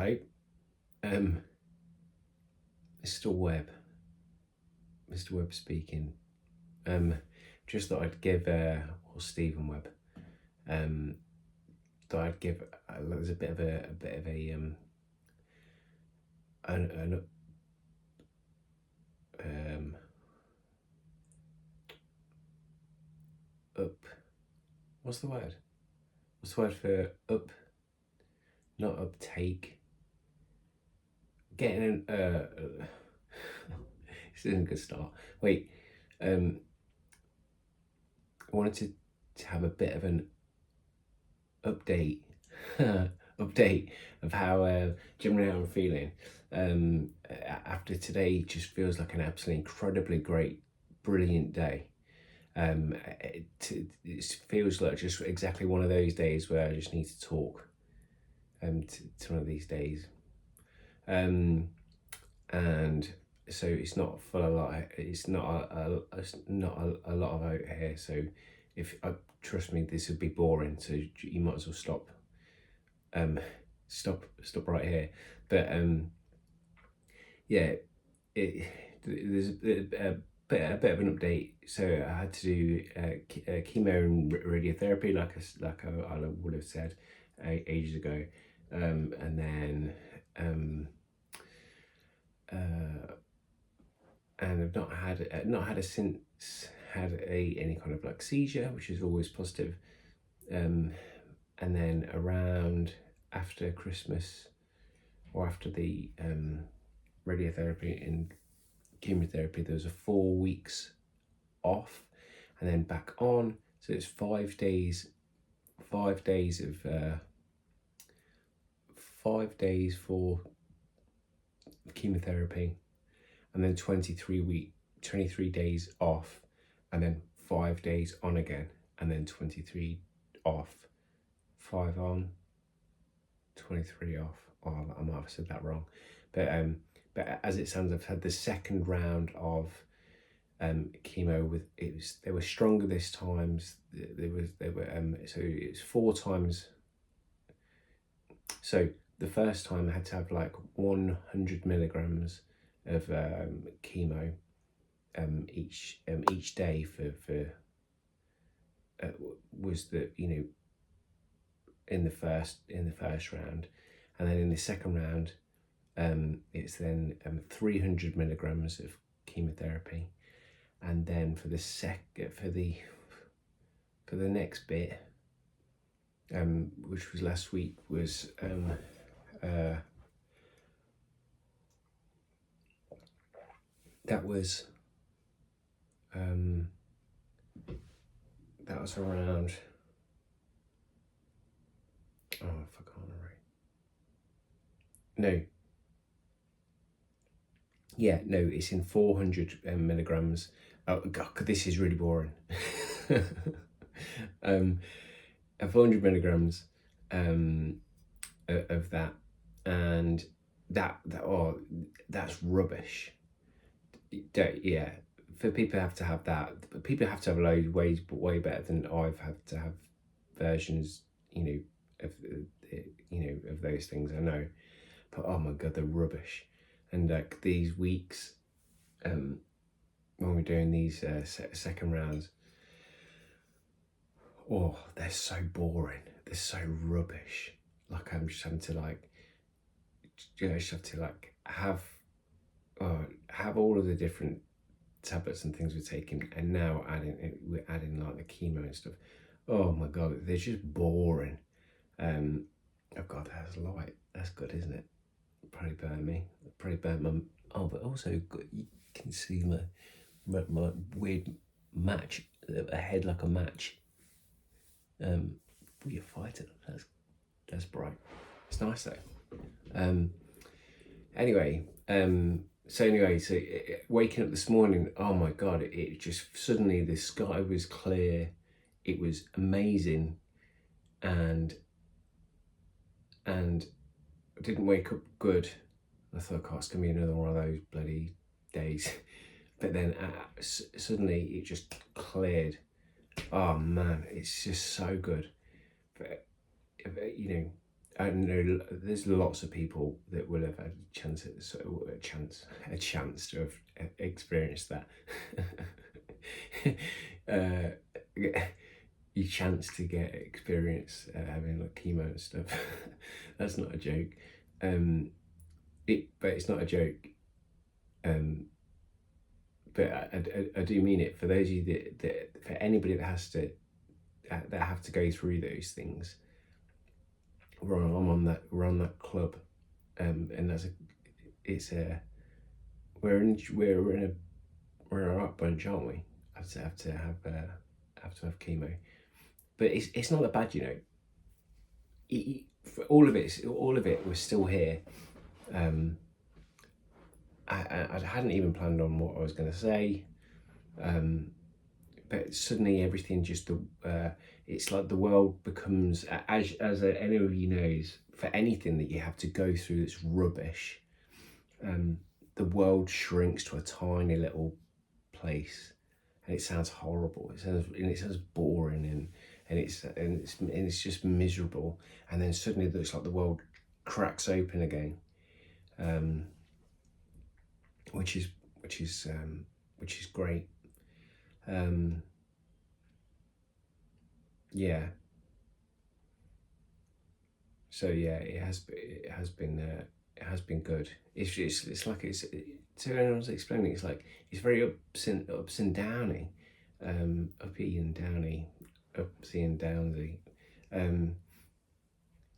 Hello, um, Mr. Webb, Mr. Webb speaking. Um, just thought I'd give, or Stephen Webb, um, thought I'd give. There's a bit of an um, up. What's the word? What's the word for up? Not uptake. Getting an. This isn't a good start. Wait. I wanted to have a bit of an update update of how generally how I'm feeling. After today just feels like an absolutely incredibly great, brilliant day. It feels like just exactly one of those days where I just need to talk to one of these days. And so it's not full of lot. It's not a lot of out here. So if trust me, this would be boring. So you might as well stop. Stop right here. But yeah, there's a bit of an update. So I had to do chemo and radiotherapy, like I would have said ages ago, and then and I've not had a since had any kind of like seizure, which is always positive. And then around after Christmas or after the radiotherapy and chemotherapy, there was a 4 weeks off and then back on. So it's 5 days, 5 days of 5 days for chemotherapy, and then 23 days off, and then 5 days on again, and then 23 off, 5 on, 23 off. Oh, I might have said that wrong, but as it stands, I've had the second round of chemo with they were stronger this time. They were so it's 4 times. So the first time I had to have like 100 milligrams of chemo each day for was the in the first round, and then in the second round it's then 300 milligrams of chemotherapy, and then for the next bit, which was last week, was that was around, oh, if I can't remember. No, it's in 400 milligrams. Oh God, this is really boring. 400 milligrams of that, and that's rubbish. Yeah, for people have to have that. People have to have loads way better than I've had to have versions, of those things. I know, but oh my God, they're rubbish. And like these weeks, when we're doing these second rounds, oh, they're so boring. They're so rubbish. Like I'm just having to have all of the different tablets and things we're taking, and now we're adding like the chemo and stuff. Oh my God, they're just boring. Oh God, that's light. That's good, isn't it? Probably burn me. Probably burn my. Oh, but also you can see my weird match, a head like a match. We a fighter. That's bright. It's nice though. Anyway, so waking up this morning, oh my God, it just suddenly the sky was clear, it was amazing, and I didn't wake up good. I thought, oh, it's gonna be another one of those bloody days. But then suddenly it just cleared. Oh man, it's just so good. But, I know there's lots of people that will have had a chance to have experienced that. You chance to get experience having like chemo and stuff. That's not a joke. But it's not a joke. But I do mean it for those of you that for anybody that has to that have to go through those things. We're on that club, and we're in a right bunch, aren't we? Have to have chemo, but it's not that bad, you know. For all of it was still here. I hadn't even planned on what I was going to say, but suddenly everything just it's like the world becomes, as any of you knows, for anything that you have to go through that's rubbish, the world shrinks to a tiny little place, and it sounds horrible. It sounds boring, and it's just miserable. And then suddenly it looks like the world cracks open again, which is great. Yeah. So yeah, it has been good. It's like to everyone's explaining. It's like it's very ups and downy, uppy and downy, upsy and downsy.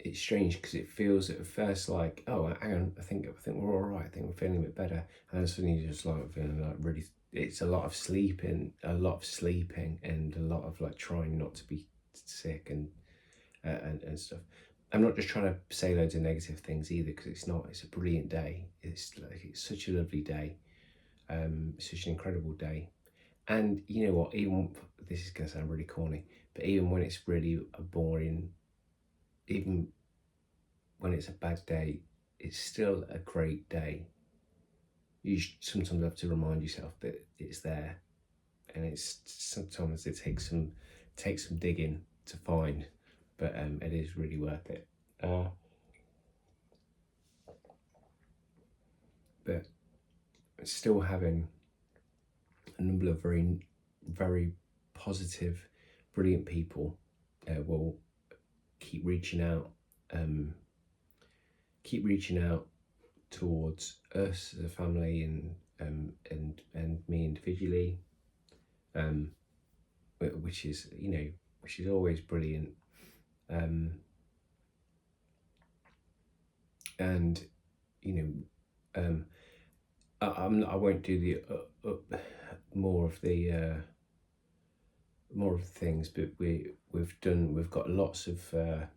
It's strange because it feels at first like, oh, hang on, I think we're all right. I think we're feeling a bit better, and then suddenly you're just like feeling like really. It's a lot of sleeping, and a lot of like trying not to be sick and stuff. I'm not just trying to say loads of negative things either, because it's not. It's a brilliant day. It's such a lovely day, such an incredible day. And you know what? Even this is gonna sound really corny, but even when it's really a boring, even when it's a bad day, it's still a great day. You sometimes have to remind yourself that it's there, and it's sometimes it takes some digging to find, but it is really worth it. But still having a number of very positive, brilliant people will keep reaching out towards us as a family, and me individually, which is always brilliant. And I won't do the more of the things, but we've got lots of I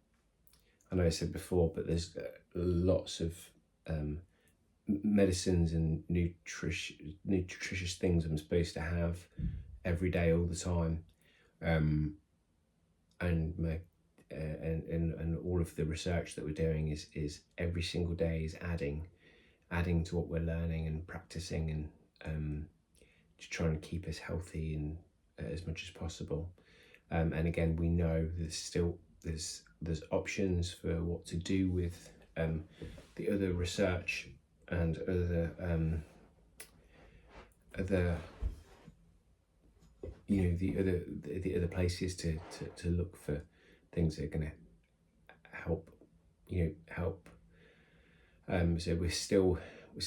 know I said before, but there's lots of medicines and nutritious things I'm supposed to have every day, all the time, and my and all of the research that we're doing is every single day is adding to what we're learning and practicing, and to try and keep us healthy and as much as possible. And again, we know there's options for what to do with the other research and other the other places to look for things that are going to help. So we're still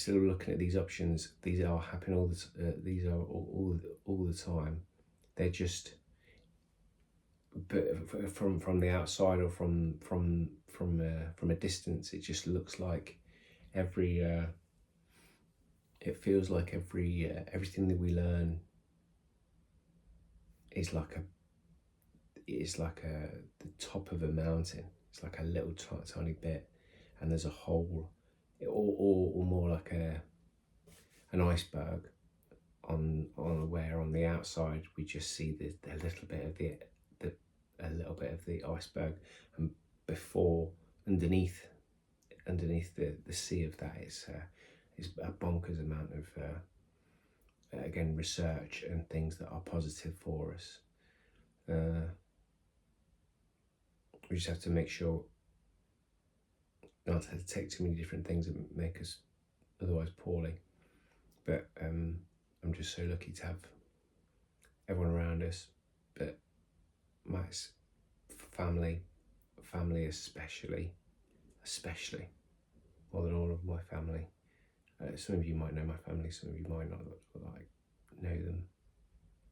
looking at these options. These are happening these are all the time. They're just, but from the outside, or from a distance, it just looks like it feels like everything that we learn is like the top of a mountain. It's like a little tiny bit, and there's a hole, or more like an iceberg on where on the outside we just see a little bit of the iceberg, and before underneath the sea of that is a bonkers amount of again research and things that are positive for us. We just have to make sure not to take too many different things that make us otherwise poorly. But I'm just so lucky to have everyone around us. But Matt's family especially more than all of my family. Some of you might know my family, some of you might not like know them,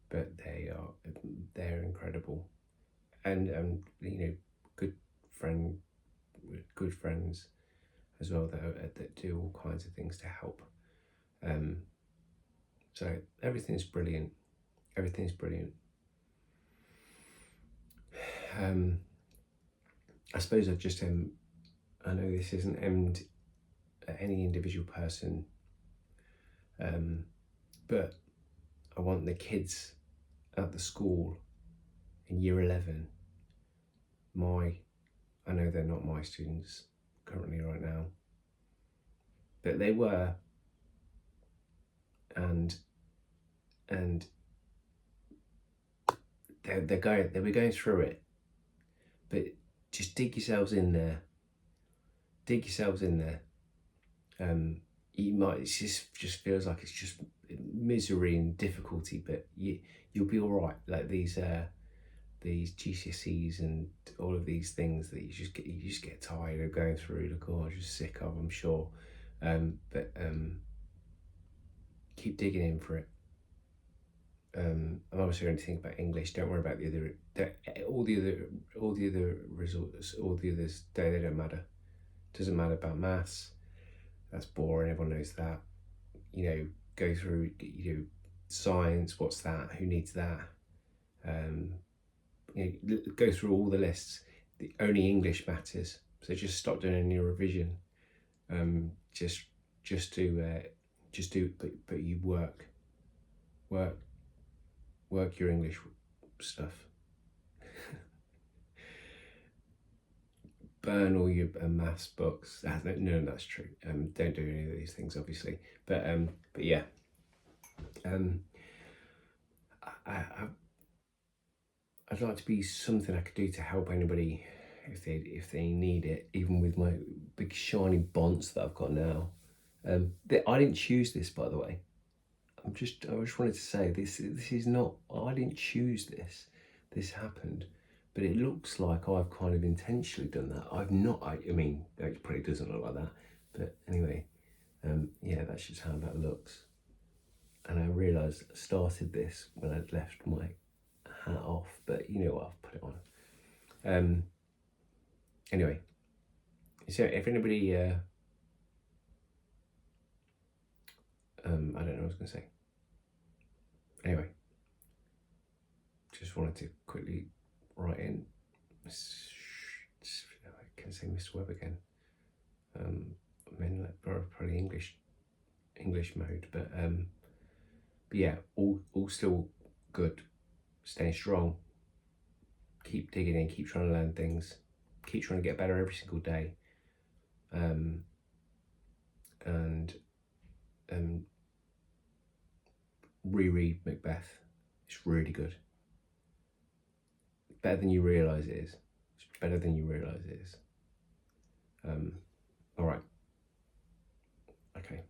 but they're incredible, and good friends as well that do all kinds of things to help. So everything's brilliant. I suppose I just I know this isn't aimed at any individual person, but I want the kids at the school in year 11. I know they're not my students currently right now, but they were, and they're going through it. But just dig yourselves in there. You might, it just feels like it's just misery and difficulty, but you'll be all right. Like these GCSEs and all of these things that you just get tired of going through. Look, I'm just sick of, I'm sure. But keep digging in for it. I'm obviously going to think about English. Don't worry about all the other results, all the others. They don't matter. Doesn't matter about maths. That's boring. Everyone knows that. Go through. Science. What's that? Who needs that? Go through all the lists. The only English matters. So just stop doing any revision. Just do. But you work your English stuff. Burn all your maths books. No, that's true. Don't do any of these things, obviously. But yeah. I'd like to be something I could do to help anybody if they need it, even with my big shiny bonds that I've got now. I didn't choose this, by the way. I just wanted to say this is not, I didn't choose this. This happened, but it looks like I've kind of intentionally done that. I've not. I mean, it probably doesn't look like that, but anyway, yeah, that's just how that looks. And I realised I started this when I'd left my hat off, but you know what, I've put it on. Anyway, so if anybody, I don't know what I was going to say. Anyway, just wanted to quickly write in. I can say Mr. Webb again. I'm in probably English mode, but yeah, all still good. Staying strong. Keep digging in. Keep trying to learn things. Keep trying to get better every single day. And reread Macbeth. It's really good. Better than you realise it is. It's better than you realise it is. All right. Okay.